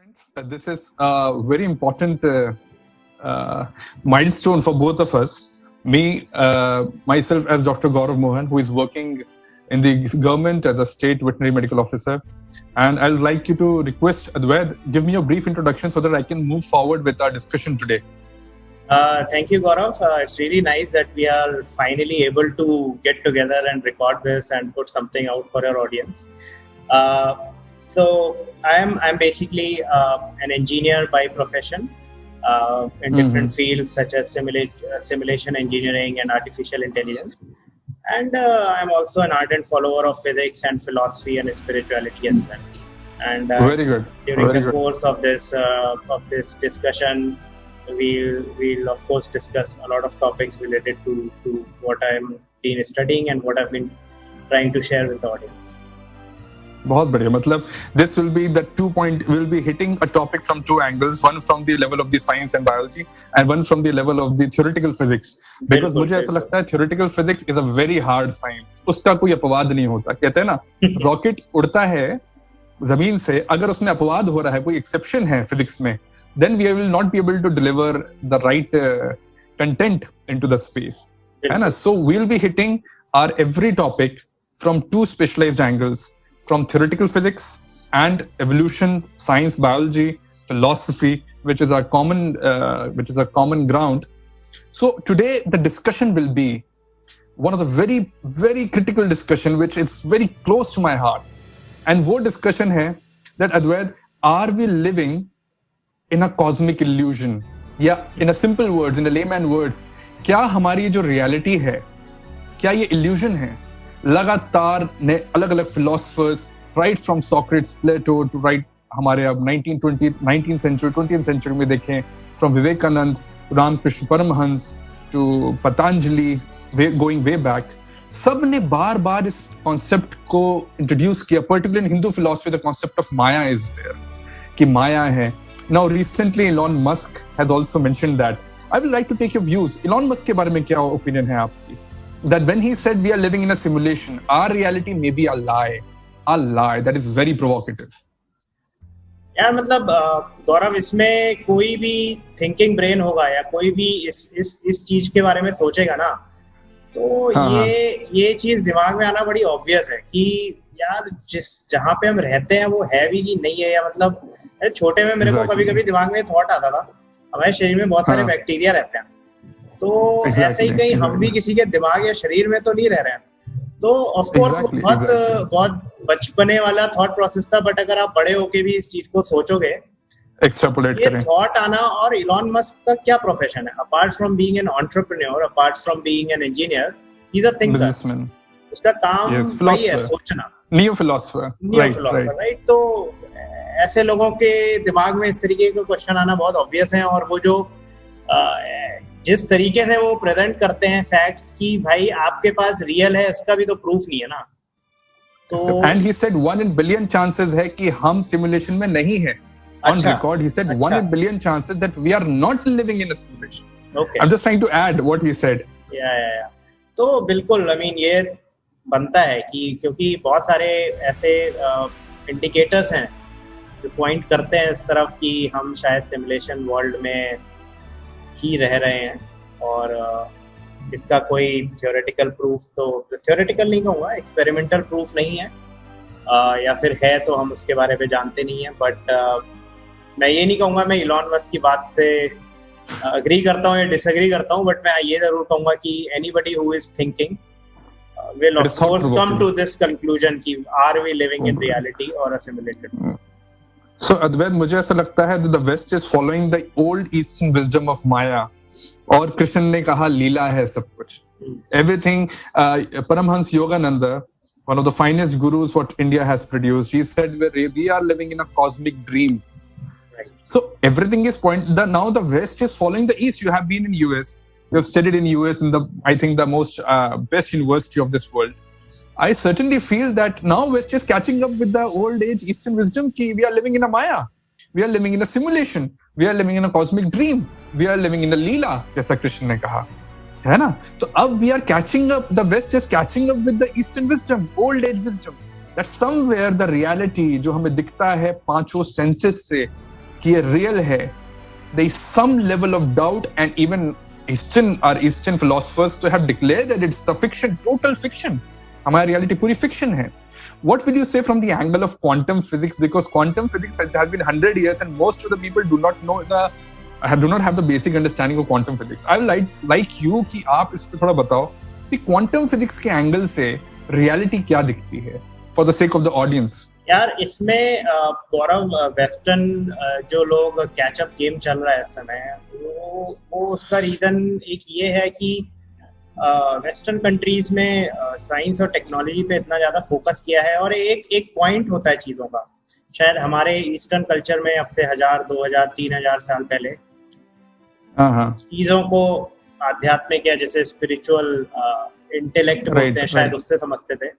friends, this is a very important milestone for both of us. Me, myself as Dr. Gaurav Mohan, who is working in the government as a state veterinary medical officer. And I'd like you to request Advaid, give me a brief introduction so that I can move forward with our discussion today. Thank you, Gaurav. It's really nice that we are finally able to get together and record this and put something out for our audience. So I'm basically an engineer by profession in different fields such as simulation engineering and artificial intelligence. And I'm also an ardent follower of physics and philosophy and spirituality as well. And very good. During the course of this discussion, we'll of course discuss a lot of topics related to what I'm been studying and what I've been trying to share with the audience. बहुत बढ़िया. मतलब this will be the 2 point. We'll be hitting a topic from two angles. One from the level of the science and biology, and one from the level of the theoretical physics. Because मुझे ऐसा लगता है theoretical physics is a very hard science. उसका कोई अपवाद नहीं होता. कहते हैं ना, रॉकेट उड़ता है जमीन से, अगर उसमें अपवाद हो रहा है, कोई एक्सेप्शन है फिजिक्स में, then we will not be able to deliver the right content into the space. And so we'll be hitting our every topic from two specialized angles, from theoretical physics and evolution, science, biology, philosophy, which is a common ground. So today the discussion will be one of the very, very critical discussion, which is very close to my heart. And वो discussion है that Advaid, are we living in a cosmic illusion? या in a simple words, in a layman words, क्या हमारी जो reality है, क्या ये illusion है? लगातार ने अलग-अलग philosophers, right from Socrates, Plato to right हमारे अब 19th century, 20th century में देखें, from Vivekanand to Ramkrishna Paramhans to Patanjali, going way back, सब ने बार-बार इस concept को introduce किया, particularly in Hindu philosophy, the concept of Maya is there, कि माया है. Now recently Elon Musk has also mentioned that. I would like to take your views. Elon Musk के बारे में क्या opinion है आपकी? That when he said we are living in a simulation, our reality may be a lie that is very provocative. यार मतलब गौरव, इसमें कोई भी थिंकिंग ब्रेन होगा या कोई भी इस चीज के बारे में सोचेगा ना, तो ये चीज दिमाग में आना बड़ी ऑब्वियस है कि यार जहाँ पे हम रहते हैं वो है भी कि नहीं है. या मतलब छोटे में मेरे को कभी दिमाग में थॉट आता था, हमारे शरीर में बहुत सारे बैक्टीरिया रहते हैं, तो ऐसे ही कहीं हम भी किसी के दिमाग या शरीर में तो नहीं रह रहे हैं. तो ऑफ कोर्स बहुत बचपने वाला थॉट प्रोसेस था, बट अगर आप बड़े होके भी इस चीज को सोचोगे, एक्सट्रापोलेट करें, ये थॉट आना. और इलॉन मस्क का क्या प्रोफेशन है? Apart from being an entrepreneur, apart from being an engineer, he is a thinker. उसका काम वही है, सोचना. New philosopher, right? तो ऐसे लोगों के दिमाग में इस तरीके के क्वेश्चन आना बहुत ऑब्वियस है. और वो जो जिस तरीके से वो प्रेजेंट करते हैं फैक्ट्स की, भाई आपके पास रियल है, इसका भी तो प्रूफ नहीं है ना. तो and he said 1 in billion chances है कि हम सिमुलेशन में नहीं है. On record he said 1 in billion chances that we are not living in a simulation. Okay. I'm just trying to add what he said. Yeah. तो बिल्कुल, I mean, ये बनता है कि क्योंकि बहुत सारे ऐसे इंडिकेटर्स हैं जो पॉइंट करते हैं इस तरफ कि हम शायद सिमुलेशन वर्ल्ड में ही रह रहे हैं. और इसका कोई थियोरेटिकल प्रूफ, तो थियोरेटिकल नहीं कहूँगा, एक्सपेरिमेंटल प्रूफ नहीं है, या फिर है तो हम उसके बारे में जानते नहीं हैं. बट मैं ये नहीं कहूँगा मैं इलॉन मस्क की बात से अग्री करता हूँ या डिसएग्री करता हूँ, बट मैं ये जरूर कहूँगा कि anybody who is thinking will of course come to this conclusion कि are we living in reality or a simulated world. So Advaid, मुझे ऐसा लगता है that the West is following the old Eastern wisdom of Maya. और कृष्ण ने कहा लीला है सब कुछ. Everything. Paramhans Yogananda, one of the finest gurus what India has produced, he said we are living in a cosmic dream. Right. So everything is now the West is following the East. You have been in US. You have studied in US in I think the most best university of this world. I certainly feel that now West is catching up with the old age Eastern wisdom ki we are living in a Maya. We are living in a simulation. We are living in a cosmic dream. We are living in a Leela, जैसा कृष्ण ने कहा, है ना? तो अब we are catching up. The West is catching up with the Eastern wisdom, old age wisdom. That somewhere the reality जो हमें दिखता है पांचों senses से, कि ये रियल है, there is some level of doubt, and even Eastern philosophers to have declared that it's a fiction, total fiction. हमारी reality पूरी fiction है. What will you say from the angle of quantum physics? Because quantum physics has been 100 years and most of the people do not have the basic understanding of quantum physics. I would like you कि आप इस पे थोड़ा बताओ कि quantum physics के angle से reality क्या दिखती है for the sake of the audience. यार इसमें गौरव वेस्टर्न जो लोग कैचअप गेम चल रहा है इस समय, वो उसका रीजन एक ये है कि वेस्टर्न कंट्रीज में साइंस और टेक्नोलॉजी पे इतना ज्यादा फोकस किया है, और एक पॉइंट होता है चीजों का, शायद हमारे ईस्टर्न कल्चर में अब से 1000, 2000, 3000 साल पहले चीजों को आध्यात्मिक या जैसे स्पिरिचुअल इंटेलेक्ट बोलते हैं, शायद उससे समझते थे.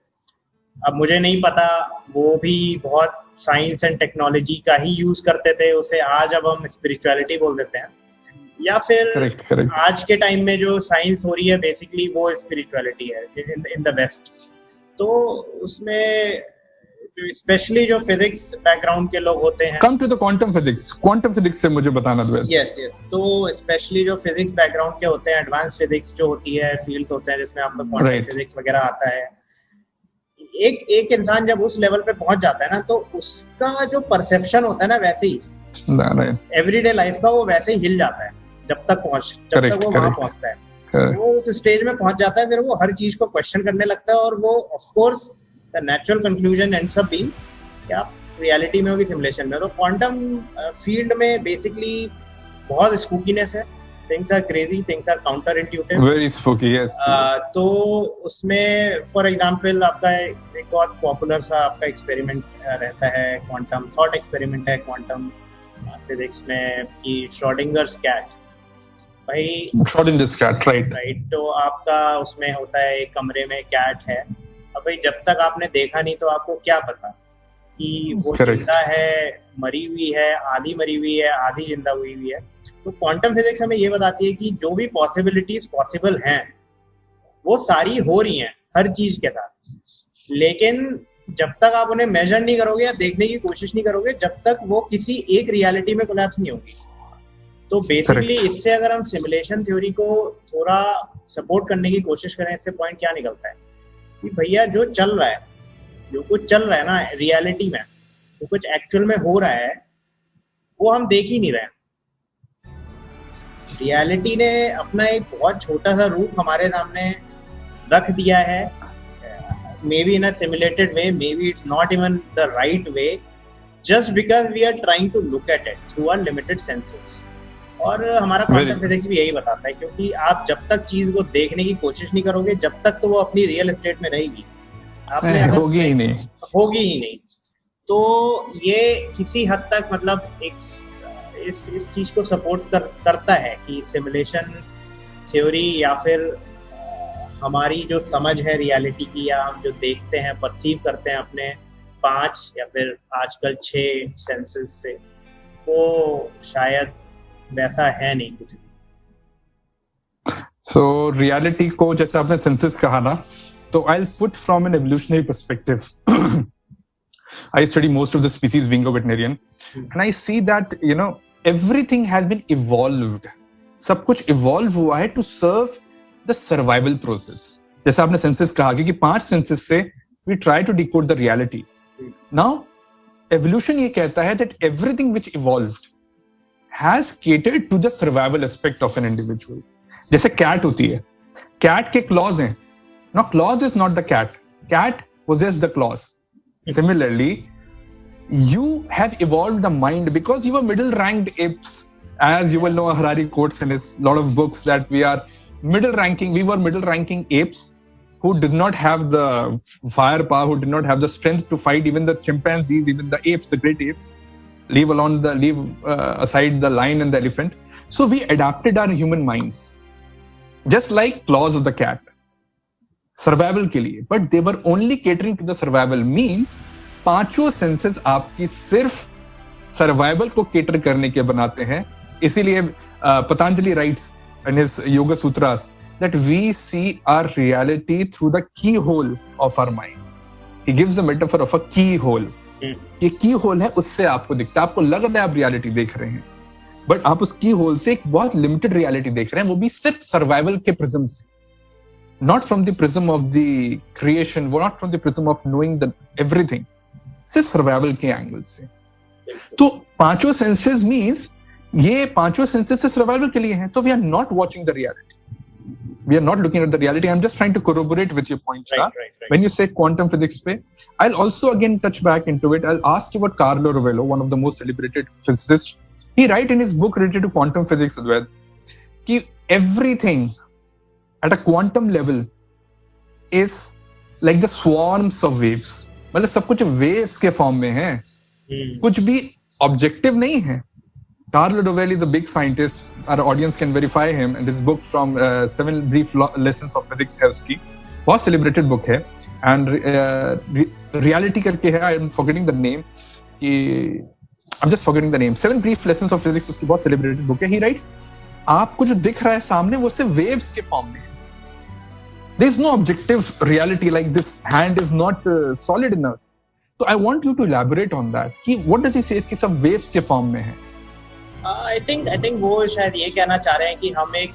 अब मुझे नहीं पता, वो भी बहुत साइंस एंड टेक्नोलॉजी का ही यूज करते थे, उसे आज अब हम स्पिरिचुअलिटी बोल देते हैं, या फिर correct. आज के टाइम में जो साइंस हो रही है बेसिकली वो स्पिरिचुअलिटी है इन द वेस्ट. तो उसमें स्पेशली जो फिजिक्स बैकग्राउंड के लोग होते हैं, come to the quantum physics से मुझे बताना दो. यस. तो स्पेशली जो फिजिक्स बैकग्राउंड के होते हैं, एडवांस फिजिक्स जो होती है, फील्ड्स होते हैं जिसमें आपका क्वांटम फिजिक्स वगैरह आता है, एक इंसान जब उस लेवल पे पहुंच जाता है ना, तो उसका जो परसेप्शन होता है ना, वैसे ही एवरीडे लाइफ का वो वैसे ही हिल जाता है जब तक वो वहां पहुंचता है. वो उस स्टेज में पहुंच जाता है, फिर वो हर चीज को क्वेश्चन करने लगता है, और वो of course the natural conclusion ends up being क्या रियलिटी में होगी, सिमुलेशन में. तो क्वांटम फील्ड में बेसिकली बहुत स्पूकीनेस है. Things are crazy, things are counterintuitive. Very spooky, yes. तो उसमें फॉर एग्जांपल आपका एक बहुत पॉपुलर सा आपका एक्सपेरिमेंट रहता है, क्वांटम थॉट एक्सपेरिमेंट है क्वांटम फिजिक्स में, कि श्रोडिंगर्स कैट. भाई श्रोडिंगर्स कैट, राइट. तो आपका उसमें होता है, एक कमरे में कैट है. अब भाई जब तक आपने देखा नहीं तो आपको क्या पता कि वो जिंदा है, मरी हुई है, आधी मरी हुई है, आधी जिंदा हुई है. तो क्वांटम फिजिक्स हमें ये बताती है कि जो भी पॉसिबिलिटीज पॉसिबल हैं वो सारी हो रही हैं हर चीज के साथ, लेकिन जब तक आप उन्हें मेजर नहीं करोगे या देखने की कोशिश नहीं करोगे, जब तक वो किसी एक रियलिटी में कोलैप्स नहीं होगी. तो बेसिकली इससे अगर हम सिमुलेशन थ्योरी को थोड़ा सपोर्ट करने की कोशिश करें, इससे पॉइंट क्या निकलता है कि भैया जो कुछ चल रहा है ना रियलिटी में, जो कुछ एक्चुअल में हो रहा है, वो हम देख ही नहीं रहे हैं. रियलिटी ने अपना एक बहुत छोटा सा रूप हमारे सामने रख दिया है, maybe in a simulated way, maybe it's not even the right way, just because we are trying to look at it through our limited senses. और हमारा क्वांटम फिजिक्स भी यही बताता है, क्योंकि आप जब तक चीज को देखने की कोशिश नहीं करोगे, जब तक तो वो अपनी रियल स्टेट में रहेगी, होगी ही नहीं. तो ये किसी हद तक मतलब एक इस चीज को सपोर्ट करता है कि सिमुलेशन थ्योरी या फिर हमारी जो समझ है रियलिटी की, या हम जो देखते हैं, परसीव करते हैं अपने 5 या फिर आजकल 6 सेंसेस से, वो शायद वैसा है नहीं कुछ. सो रियलिटी को जैसे आपने सेंसेस कहा ना, तो I will put from an evolutionary perspective. I study most of the species being a veterinarian, and I see that everything has been evolved. सब कुछ evolve हुआ है to serve the survival process. जैसे आपने senses कहा कि 5 senses से we try to decode the reality. Now evolution ये कहता है that everything which evolved has catered to the survival aspect of an individual. जैसे cat होती है, cat के claws हैं. Now claws is not the cat. Cat possess the claws. Similarly, you have evolved the mind because you were middle-ranked apes. As you will know, Harari quotes in his lot of books that we were middle-ranking apes who did not have the firepower, who did not have the strength to fight even the chimpanzees, even the apes, the great apes. Leave aside the lion and the elephant. So we adapted our human minds, just like claws of the cat. Survival के लिए, but they were only catering to the survival. Means 5 senses आपकी सिर्फ survival को cater करने के बनाते हैं. इसीलिए Patanjali writes in his Yoga Sutras that we see our reality through the keyhole of our mind. He gives the metaphor of a keyhole. ये की होल है, उससे आपको दिखता है, आपको लग रहा है आप रियलिटी देख रहे हैं, बट आप उस की होल से एक बहुत लिमिटेड रियलिटी देख रहे हैं, वो भी सिर्फ सर्वाइवल के प्रिज्म से, not from the prism of the creation, वो not from the prism of knowing the everything, सिर्फ सर्वाइवल के एंगल से। तो पांचों सेंसेस मींस ये पांचों सेंसेस से सर्वाइवल के लिए हैं, तो we are not watching the reality, we are not looking at the reality. I'm just trying to corroborate with your point, right. When you say quantum physics pe, I'll also again touch back into it. I'll ask you about Carlo Rovello, one of the most celebrated physicists. He write in his book related to quantum physics as well, कि everything at a quantum level is like the swarms of waves. मतलब सब कुछ waves के form में है, कुछ भी objective नहीं है. Carlo Rovello is a big scientist. Our audience can verify him, and his book from 7 Brief Lessons of Physics है उसकी, बहुत celebrated book है, and reality करके है, I'm forgetting the name, I'm just forgetting the name. 7 Brief Lessons of Physics उसकी बहुत celebrated book है. He writes, आपको जो दिख रहा है सामने वो सिर्फ waves के form में है. There is no objective reality like this hand is not solid in us. So I want you to elaborate on that. कि what does he say कि सब waves के form में है? I think वो शायद ये कहना चाह रहे हैं कि हम एक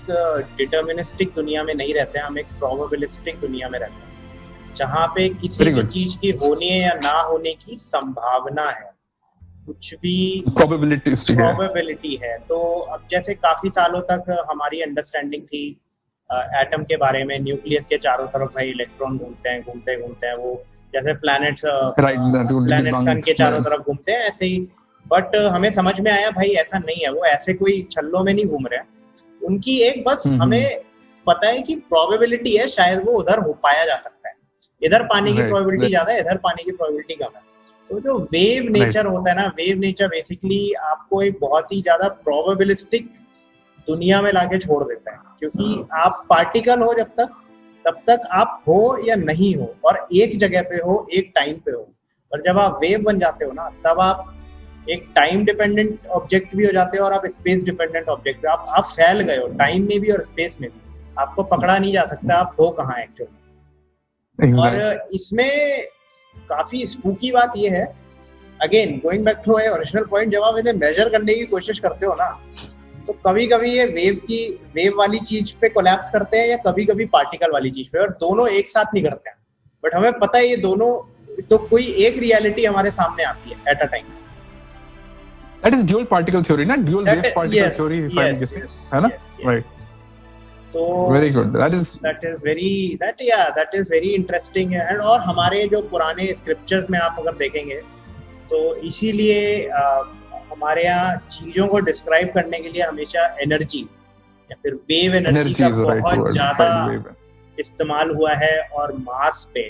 डिटर्मिनिस्टिक दुनिया में नहीं रहते हैं, हम एक प्रोबेबिलिस्टिक दुनिया में रहते हैं, जहाँ पे किसी भी चीज की होने या ना होने की संभावना है, कुछ भी प्रोबेबिलिटी है। तो अब जैसे काफी सालों तक हमारी अंडरस्टैंडिंग थी एटम के बारे में, न्यूक्लियस के चारों तरफ भाई इलेक्ट्रॉन घूमते हैं, वो जैसे प्लैनेट सन के चारों तरफ घूमते हैं, ऐसे ही। बट हमें समझ में आया भाई ऐसा नहीं है, वो ऐसे कोई छल्लों में नहीं घूम रहे हैं, उनकी एक बस हमें पता है कि प्रोबेबिलिटी है, शायद वो उधर हो पाया जा सकता है, इधर पानी की प्रोबेबिलिटी ज्यादा है, इधर पानी की प्रोबेबिलिटी कम है। तो जो वेव नेचर होता है ना, वेव नेचर बेसिकली आपको एक बहुत ही ज्यादा प्रोबेबिलिस्टिक दुनिया में लाके छोड़ देता है, क्योंकि आप पार्टिकल हो तब तक आप हो या नहीं हो, और एक जगह पे हो, एक टाइम पे हो। और जब आप वेव बन जाते हो ना, तब आप एक टाइम डिपेंडेंट ऑब्जेक्ट भी हो जाते हो और आप स्पेस डिपेंडेंट ऑब्जेक्ट भी, आप फैल गए हो टाइम में भी और स्पेस में भी, आपको पकड़ा नहीं जा सकता आप हो कहाँ एक्चुअली। और इसमें काफी स्पूकी बात ये है, again going back to my original point, जब आप इन्हें मेजर करने की कोशिश करते हो ना, तो कभी कभी ये वेव वाली चीज पे कोलैप्स करते हैं, या कभी कभी पार्टिकल वाली चीज पे, और दोनों एक साथ नहीं करते हैं। बट हमें पता है ये दोनों, तो कोई एक रियलिटी हमारे सामने आती है at a time. That is dual particle theory, not dual wave particle theory. If I'm guessing, है ना? Right. तो very good. That is very interesting. And और हमारे जो पुराने स्क्रिप्चर्स में आप अगर देखेंगे, तो इसीलिए हमारे यहाँ चीजों को डिस्क्राइब करने के लिए हमेशा एनर्जी या फिर वेव एनर्जी का बहुत ज्यादा इस्तेमाल हुआ है, और मास पे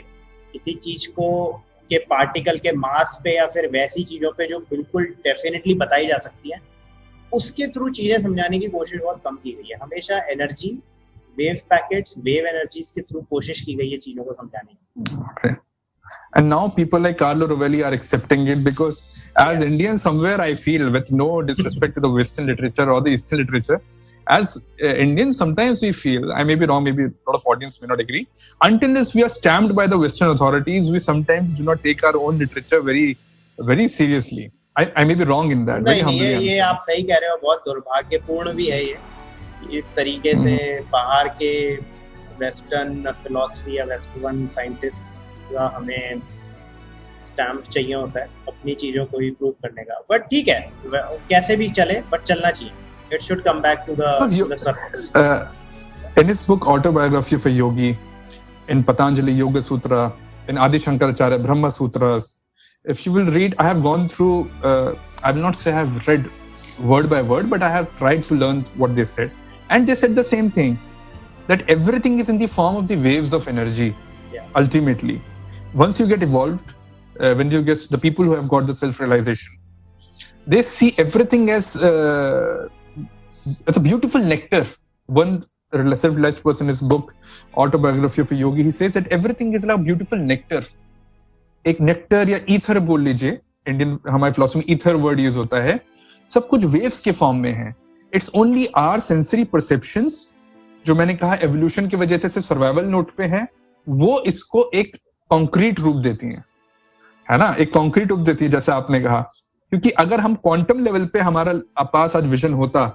किसी चीज को के पार्टिकल के मास पे या फिर वैसी चीजों पे जो बिल्कुल डेफिनेटली बताई जा सकती है, उसके थ्रू चीजें समझाने की कोशिश बहुत कम की गई है। हमेशा energy, wave packets, wave energies के थ्रू कोशिश की गई है चीजों को समझाने की। And now people like Carlo Rovello are accepting it, because as Indians somewhere I feel, with no disrespect to the Western literature or the Eastern literature, as Indians sometimes we feel, I may be wrong, maybe a lot of audience may not agree, until this we are stamped by the Western authorities, we sometimes do not take our own literature very very seriously. I may be wrong in that. नहीं, ये आप सही कह रहे हो, बहुत दुर्भाग्यपूर्ण भी है ये, इस तरीके से बाहर के वेस्टर्न फिलॉसफी या वेस्टर्न साइंटिस्ट का हमें स्टैम्प चाहिए होता है अपनी चीजों को ही प्रूव करने का। बट ठीक है, कैसे भी चले, बट चलना चाहिए। It should come back to the surface. In his book Autobiography of a Yogi, in Patanjali Yoga Sutra, in Adi Shankaracharya Brahma Sutras, if you will read, I have gone through, I will not say I have read word by word, but I have tried to learn what they said. And they said the same thing, that everything is in the form of the waves of energy, ultimately. Once you get evolved, when you get the people who have got the self-realization, they see everything as a beautiful nectar. One self-realized person in his book Autobiography of a Yogi, he says that everything is like beautiful nectar. एक nectar या ether बोल लीजिए, Indian हमारी philosophy में ether word use होता है, सब कुछ वेव्स के फॉर्म में है। It's only our sensory perceptions, जो मैंने कहा एवोल्यूशन की वजह से सिर्फ सर्वाइवल नोट पे है, वो इसको एक कॉन्क्रीट रूप देती हैं, है ना, एक कॉन्क्रीट उग देती है जैसे आपने कहा, क्योंकि अगर हम क्वांटम लेवल पे हमारा पास आज विजन होता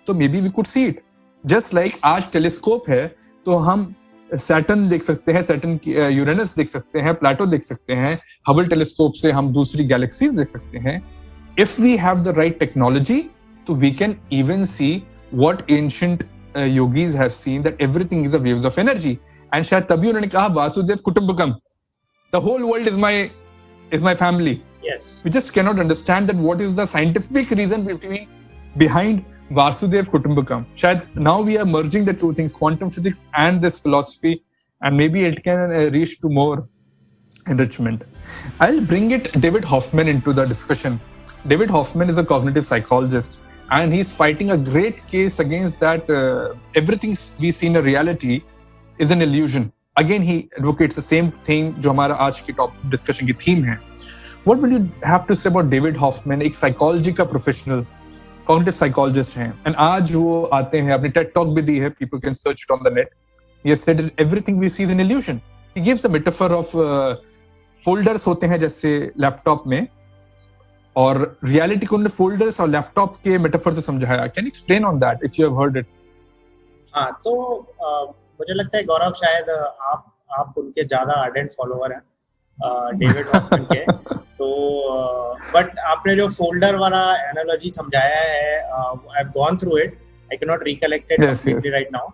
तो maybe we could see it. Just like आज टेलीस्कोप है तो हम सैटर्न देख सकते हैं, सैटर्न यूरेनस देख सकते हैं, प्लेटो देख सकते हैं, हबल टेलीस्कोप से हम दूसरी गैलेक्सीज देख सकते हैं। If we have the right technology तो we can even see what ancient yogis have seen, that everything is a waves of energy, and शायद तभी उन्होंने कहा Vasudev कुटुंबकम, the whole world is my family. Yes, we just cannot understand that what is the scientific reason behind Vasudev Kutumbakam. Shayad now we are merging the two things, quantum physics and this philosophy, and maybe it can reach to more enrichment. I'll bring it David Hoffman into the discussion. David Hoffman is a cognitive psychologist, and he's fighting a great case against that everything we see in a reality is an illusion. Again, he advocates the same thing जो हमारा आज की top discussion की theme है. What will you have to say about David Hoffman? एक psychology का professional cognitive psychologist हैं, and आज वो आते हैं, अपनी टेड टॉक भी दी है, people can search it on the net. He has said that everything we see is an illusion. He gives a metaphor of folders होते हैं जैसे लैपटॉप में, और रियलिटी को उन्होंने फोल्डर्स और लैपटॉप के मेटाफर से समझाया. Can explain on that if you have heard it? हाँ, तो मुझे लगता है गौरव शायद आप उनके ज्यादा आर्डेंट फॉलोअर हैं, डेविड हॉफमैन के. तो बट आपने जो फोल्डर वाला एनालॉजी समझाया है, I have gone through it, I can not recollect it completely right now,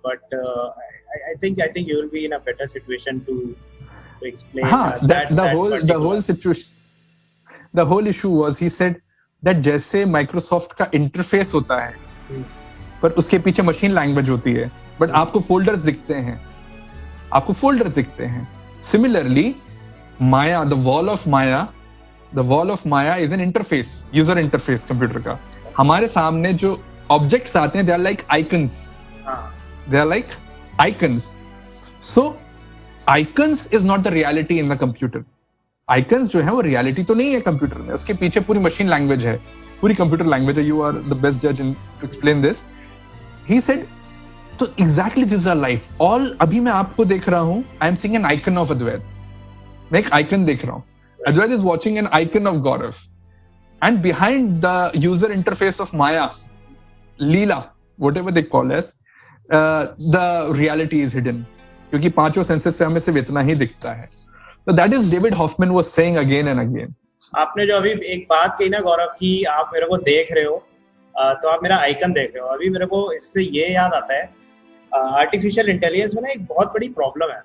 but I think you will be in a better situation to explain that. The whole issue was, he said that जैसे Microsoft का interface होता है पर उसके पीछे machine language होती है, but आपको फोल्डर्स दिखते हैं. Similarly, Maya, the wall of Maya is an interface, user interface computer का. हमारे सामने जो ऑब्जेक्ट्स आते हैं, they are like icons. So icons is not the reality in the computer. Icons जो है वो रियलिटी तो नहीं है कंप्यूटर में, उसके पीछे पूरी मशीन लैंग्वेज है, पूरी कंप्यूटर लैंग्वेज है. यू आर द बेस्ट जज in to explain this. He said, तो exactly this is our life. All अभी मैं आपको देख रहा हूं, I am seeing an icon of Advait. मैं एक आइकन देख रहा हूं, Advait is watching an icon of Gaurav, and behind the user interface of maya, leela, whatever they call as, the reality is hidden, क्योंकि पांचों सेंसेस से हमें सिर्फ इतना ही दिखता है. So that is David Hoffman was saying again and again. आपने जो अभी एक बात कही ना गौरव की, आप मेरे को देख रहे हो, तो आप मेरा आइकन देख रहे हो. अभी मेरे को इससे ये याद आता है, आर्टिफिशियल इंटेलिजेंस में ना एक बहुत बड़ी प्रॉब्लम है.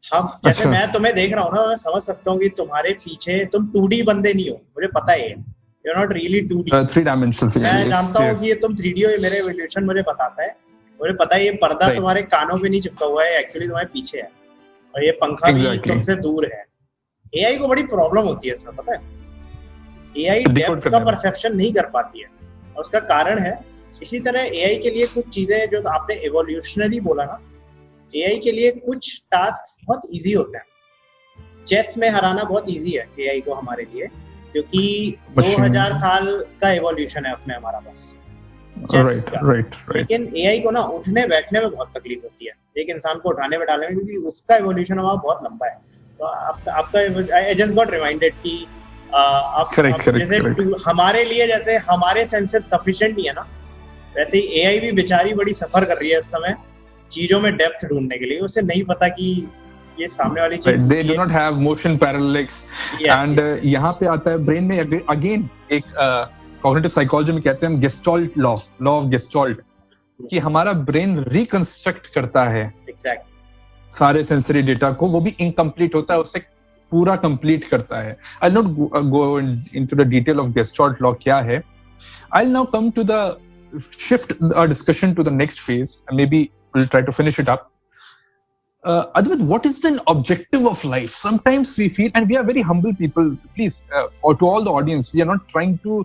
हम जैसे मैं तुम्हें देख रहा हूँ ना, मैं समझ सकता हूँ कि तुम्हारे पीछे तुम 2D बंदे नहीं हो, मुझे पता है. You are not really 2D, 3-dimensional figure. मैं जानता हूँ कि ये तुम 3D हो, ये मेरे एवोल्यूशन मुझे बताता है. मुझे पता है ये पर्दा तुम्हारे कानों पे नहीं चिपका हुआ है, एक्चुअली तुम्हारे पीछे है, और ये पंखा भी तुमसे दूर है. एआई को बड़ी प्रॉब्लम होती है इसमें, पता है. एआई डेप्थ का परसेप्शन नहीं कर पाती है, और उसका कारण है, इसी तरह एआई के लिए कुछ चीजें जो आपने एवोल्यूशनरी बोला ना, एआई के लिए कुछ टास्क बहुत इजी होते हैं. चेस में हराना बहुत इजी है एआई को हमारे लिए, क्योंकि 2000 साल का एवोल्यूशन है उसमें हमारा बस. लेकिन एआई को ना उठने बैठने में बहुत तकलीफ होती है, एक इंसान को उठाने बैठाने में, क्योंकि उसका एवोल्यूशन वहाँ बहुत लंबा है. तो आपका आई जस्ट गॉट रिमाइंडेड कि जैसे हमारे लिए जैसे हमारे सेंसेस सफिशिएंट नहीं है ना, वैसे ही एआई भी बेचारी बड़ी सफर कर रही है इस समय चीजों में डेप्थ ढूंढने के लिए. उसे नहीं पता कि ये सामने वाली चीज, they do not have motion parallax. and यहाँ पे आता है ब्रेन में अगेन एक कॉग्निटिव साइकोलॉजी में कहते हैं हम गेस्टॉल्ट लॉ ऑफ गेस्टॉल्ट, कि हमारा ब्रेन रिकंस्ट्रक्ट करता है सारे सेंसरी डेटा को, वो भी इनकम्प्लीट होता है, उससे पूरा कंप्लीट करता है. I will not go into the detail of gestalt law क्या है. I will now come to the shift our discussion to the next phase, and maybe we'll try to finish it up. Advait, what is the objective of life? Sometimes we feel, and we are very humble people, please, or to all the audience, we are not trying to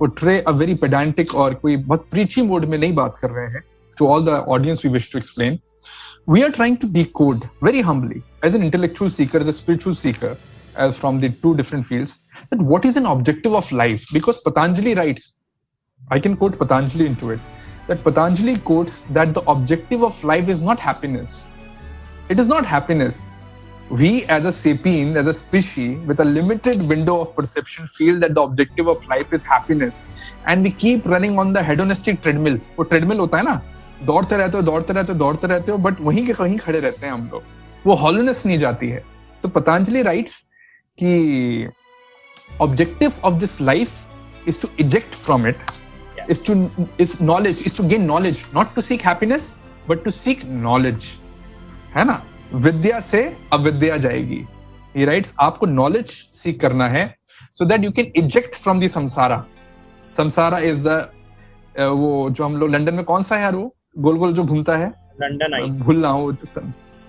portray a very pedantic or कोई बहुत preachy mode में नहीं बात कर रहे हैं. To all the audience we wish to explain, we are trying to decode very humbly, as an intellectual seeker, as a spiritual seeker, as from the two different fields, that what is an objective of life? Because Patanjali writes, I can quote Patanjali into it, that Patanjali quotes that the objective of life is not happiness. It is not happiness. we as a sapien, as a species with a limited window of perception, feel that the objective of life is happiness, and we keep running on the hedonistic treadmill. वो treadmill होता है ना, दौड़ते रहते हो, but वहीं के कहीं खड़े रहते हैं हम लोग, वो hollowness नहीं जाती है. तो पतंजलि writes कि objective of this life is to eject from it, is knowledge, is to gain knowledge, not to seek happiness, but to seek knowledge. है ना? विद्या से अविद्या जाएगी. He writes, आपको knowledge seek करना है, so that you can eject from the samsara. Samsara is the वो जो हम लोग लंदन में कौन सा है यार वो गोल गोल जो घूमता है, लंदन आई, भूल रहा हूँ,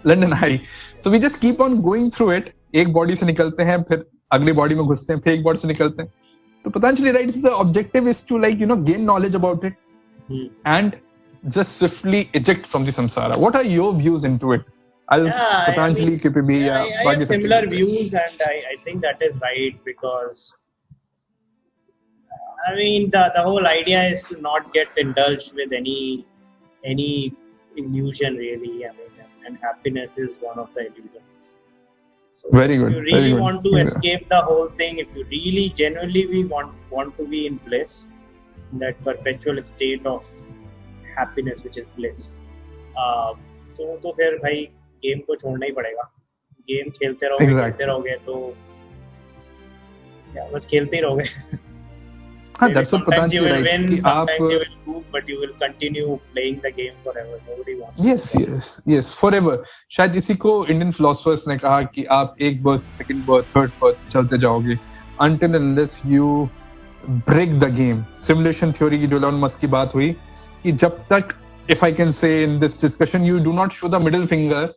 London I. So we just keep on going through it. एक बॉडी से निकलते हैं, फिर अगली बॉडी में घुसते हैं, फिर एक बॉडी से निकलते हैं. तो Patanjali writes the objective is to gain knowledge about it and just swiftly eject from the samsara. What are your views into it? Patanjali ke pe bhi ya I have similar views, and I think that is right, because I mean the whole idea is to not get indulged with any illusion really. I mean, and happiness is one of the illusions. So very good. If you really want to escape the whole thing, if you really genuinely want to be in bliss, in that perpetual state of happiness which is bliss, तो फिर भाई game को छोड़ना ही पड़ेगा. Game खेलते रहोगे तो बस खेलते ही रहोगे. हाँ, that's what Patanjali Patanjali writes. Win, sometimes you will lose, but you will continue playing the game forever. Nobody wants. Yes, forever. शायद इसी को इंडियन philosophers ने कहा कि आप एक birth, second birth, third birth चलते जाओगे until unless you break the game. Simulation theory की जो एलन मस्क की बात हुई कि जब तक, if I can say in this discussion, you do not show the middle finger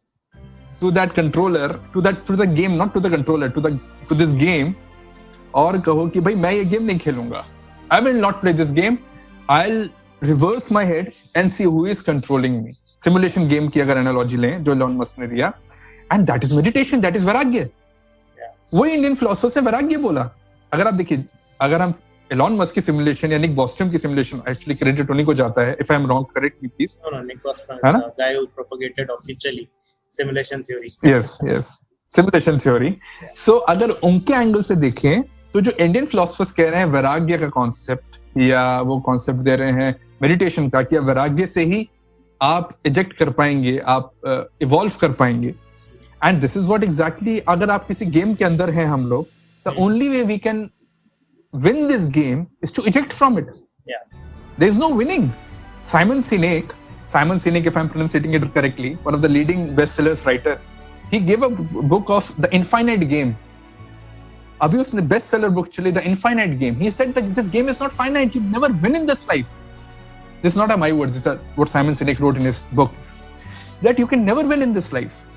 to that controller, to the game, not to the controller, to this game, और कहो कि भाई मैं ये गेम नहीं खेलूंगा. I will not play this game. I'll reverse my head and see who is controlling me. Simulation game की अगर analogy लें जो एलन मस्क ने दिया, and that is meditation, that is वैराग्य. वही इंडियन फिलोसोफर से वैराग्य बोला. अगर आप देखिए, अगर हम एलन मस्क की सिमुलेशन या निक बॉस्ट्रम की सिमुलेशन, एक्चुअली क्रेडिट उन्हीं को जाता है, if I am wrong correct me please. No, Nick Bostrom is the guy who propagated officially simulation theory. Yes, simulation theory. So अगर उनके एंगल से देखें तो जो इंडियन फिलोसफर्स कह रहे हैं वैराग्य का कॉन्सेप्ट, या वो कॉन्सेप्ट दे रहे हैं मेडिटेशन का, कि वैराग्य से ही आप इजेक्ट कर पाएंगे, आप इवॉल्व कर पाएंगे. And this is what exactly, अगर आप किसी गेम के अंदर हैं हम लोग, the only way we can win this game is to eject from it. There is no winning. Simon Sinek, if I'm pronouncing it correctly, one of the leading bestsellers writer, he gave a book of The Infinite Game. Abhi usne bestseller book chali, The Infinite Game. He said that this game is not finite. You never win in this life. This is not my words. This is what Simon Sinek wrote in his book. That you can never win in this life.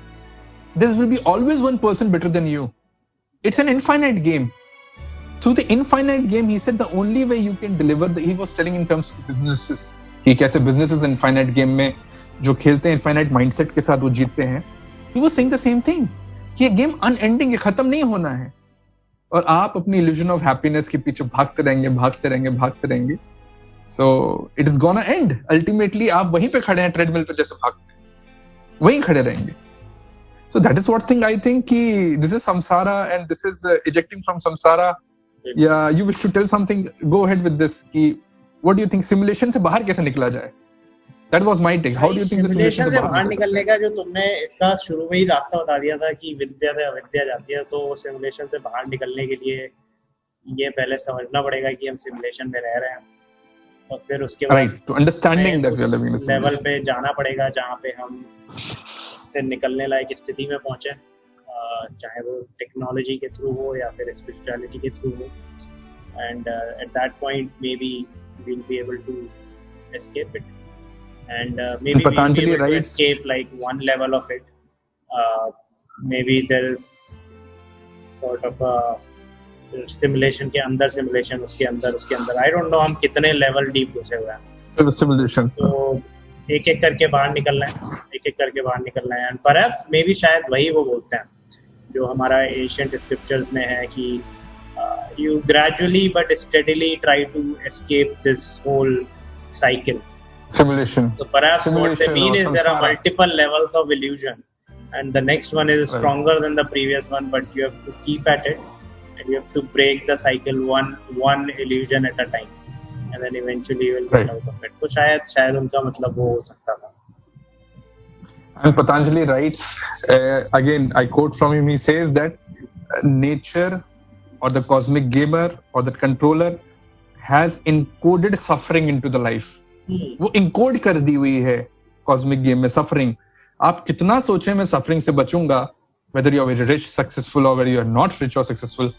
There will be always one person better than you. It's an infinite game. Through the infinite game, he said the only way you can deliver, he was telling in terms of businesses, कि कैसे businesses infinite game में जो खेलते हैं infinite mindset के साथ वो जीतते हैं. He was saying the same thing, कि ये game unending है, खत्म नहीं होना है, और आप अपनी illusion of happiness के पीछे भागते रहेंगे. So it is gonna end. Ultimately आप वहीं पे खड़े हैं treadmill पे जैसे भागते हैं, वहीं खड़े रहेंगे. So that is what thing I think कि this is samsara and this is ejecting from samsara. Yeah, you wish to tell something? Go ahead with this. कि what do you think simulation से बाहर कैसे निकला जाए? That was my take. How do you think simulation से बाहर निकलने का जो तुमने इसका शुरू में ही रास्ता बता दिया था कि विद्या से अविद्या जाती है, तो सिमुलेशन से बाहर निकलने के लिए ये पहले समझना पड़ेगा कि हम सिमुलेशन में रह रहे हैं, और फिर उसके बाद right to understanding that we are living in a simulation level पे जाना पड़ेगा जहाँ पे हम से निकलने लायक स्थिति में पहुंचे, चाहे वो टेक्नोलॉजी के थ्रू हो या फिर स्पिरिचुअलिटी के थ्रू हो. And at that point maybe we will be able to escape it, and maybe Patanjali writes, escape like one level of it. Maybe there is sort of a simulation के अंदर simulation, उसके अंदर I don't know हम कितने level deep घुसे हुए हैं simulation. तो एक करके बाहर निकलना है, and perhaps maybe शायद वही वो बोलते हैं जो हमारा ancient scriptures में है कि you gradually but steadily try to escape this whole cycle. Simulation. So perhaps what they mean is there are multiple levels of illusion, and the next one is stronger than the previous one, but you have to keep at it, and you have to break the cycle one illusion at a time, and then eventually you will get out of it. तो शायद उनका मतलब वो हो सकता था. And Patanjali writes, again I quote from him, he says that nature or the cosmic gamer or the controller has encoded suffering into the life. वो encode कर दी हुई है cosmic game में suffering. आप कितना सोचें मैं suffering से बचूंगा, whether you are very rich, successful or whether you are not rich or successful,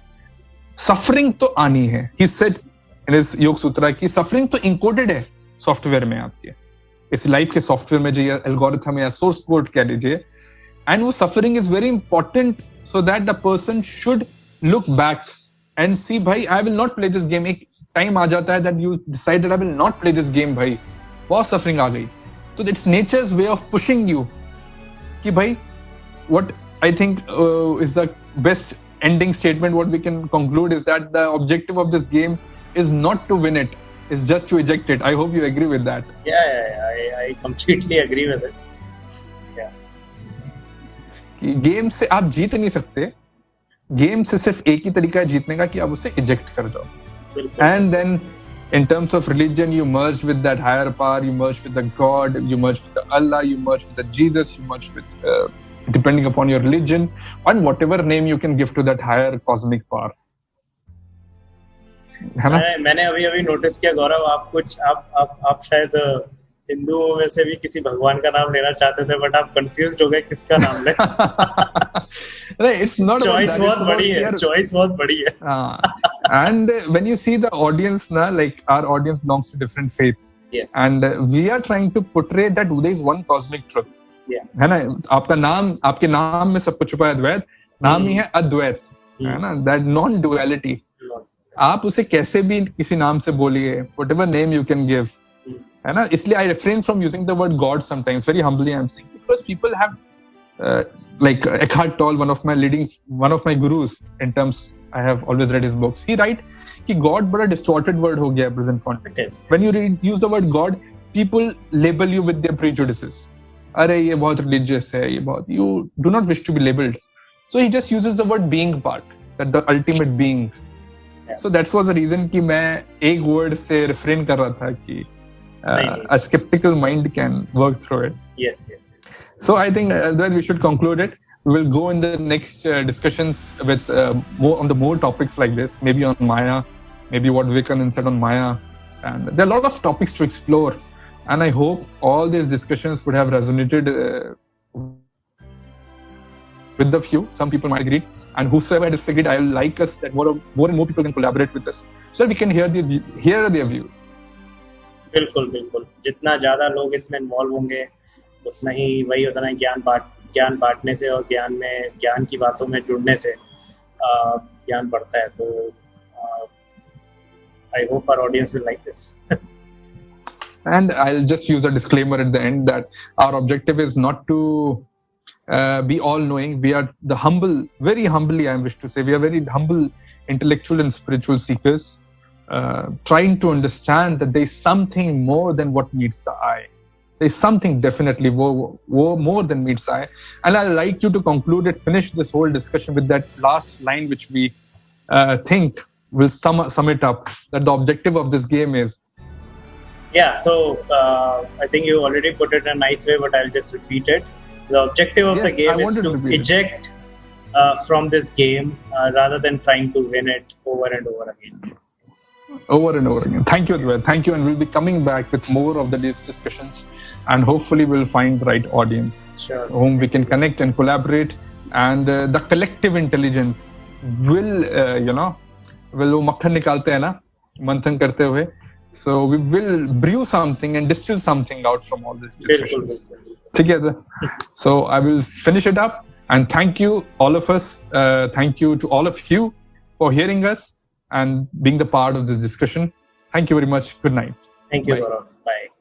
suffering तो आनी है. He said in his योग सूत्रा कि suffering तो encoded है सॉफ्टवेयर में आपके, इस लाइफ के सॉफ्टवेयर में जो ये एल्गोरिथम या सोर्स कोड कह लीजिए, एंड वो suffering is very important so that the person should look back and see भाई I will not play this game. एक टाइम आ जाता है that you decide that I will not play this game, भाई बहुत suffering आ गई. तो it's nature's way of pushing you कि भाई what I think is the best ending statement what we can conclude is that the objective of this game is not to win it, it's just to eject it. I hope you agree with that. I completely agree with it. कि game से आप जीत नहीं सकते, game से सिर्फ एक ही तरीका है जीतने का कि आप उसे इजेक्ट कर जाओ. And then in terms of religion, you merge with that higher power, you merge with the God, you merge with the Allah, you merge with the Jesus, you merge with depending upon your religion and whatever name you can give to that higher cosmic power. है ना? मैंने अभी notice किया गौरव, आप शायद हिंदुओं में से भी किसी भगवान का नाम लेना चाहते थे, बट आप कंफ्यूज्ड हो गए किसका नाम ले. नहीं, it's not choice बहुत बड़ी है. And when you see the audience na, like our audience belongs to different faiths. Yes. And we are trying to portray that there is one cosmic truth. है ना, आपका नाम, आपके नाम में सब कुछ छुपा है. अद्वैत नाम ही है अद्वैत, है ना, दैट नॉन डुअलिटी. आप उसे कैसे भी किसी नाम से बोलिए, whatever name you can give, है ना. इसलिए I refrain from using the word God sometimes, very humbly I am saying, because people have like Eckhart Tolle, one of my gurus in terms, I have always read his books. He write कि God बड़ा distorted word हो गया present context. When you use the word God, people label you with their prejudices. अरे ये बहुत religious है, ये बहुत, you do not wish to be labeled. So he just uses the word being part, that the ultimate being. So that was the reason कि मैं एक word से refrain कर रहा था कि a skeptical mind can work through it. Yes. So I think that we should conclude it. We will go in the next discussions with more topics like this, maybe on Maya, maybe what Vivekanand said on Maya, and there are a lot of topics to explore. And I hope all these discussions could have resonated with the few. Some people might agree, and whosoever disagreed, I will like us that more and more people can collaborate with us, so that we can hear their views. बिल्कुल. जितना ज्यादा लोग इसमें involve होंगे, उतना ही वही होता है ज्ञान बांटने से और ज्ञान की बातों में जुड़ने से ज्ञान बढ़ता है. तो I hope our audience will like this. And I'll just use a disclaimer at the end that our objective is not to be all-knowing. We are the humble, very humbly, I wish to say, we are very humble intellectual and spiritual seekers, trying to understand that there is something more than what meets the eye. There is something definitely more than meets the eye. And I'd like you to conclude it, finish this whole discussion with that last line, which we think will sum it up, that the objective of this game is. Yeah, so I think you already put it in a nice way, but I'll just repeat it. The objective of the game is to eject from this game rather than trying to win it over and over again. Over and over again. Thank you, Advait. Thank you, and we'll be coming back with more of these discussions, and hopefully we'll find the right audience, sure, whom we can connect and collaborate, and the collective intelligence will, will वो मक्खन निकालते हैं ना मंथन करते हुए. So we will brew something and distill something out from all these discussions together. So I will finish it up, and thank you all of us. Thank you to all of you for hearing us and being the part of this discussion. Thank you very much. Good night. Thank you, Gaurav. Bye.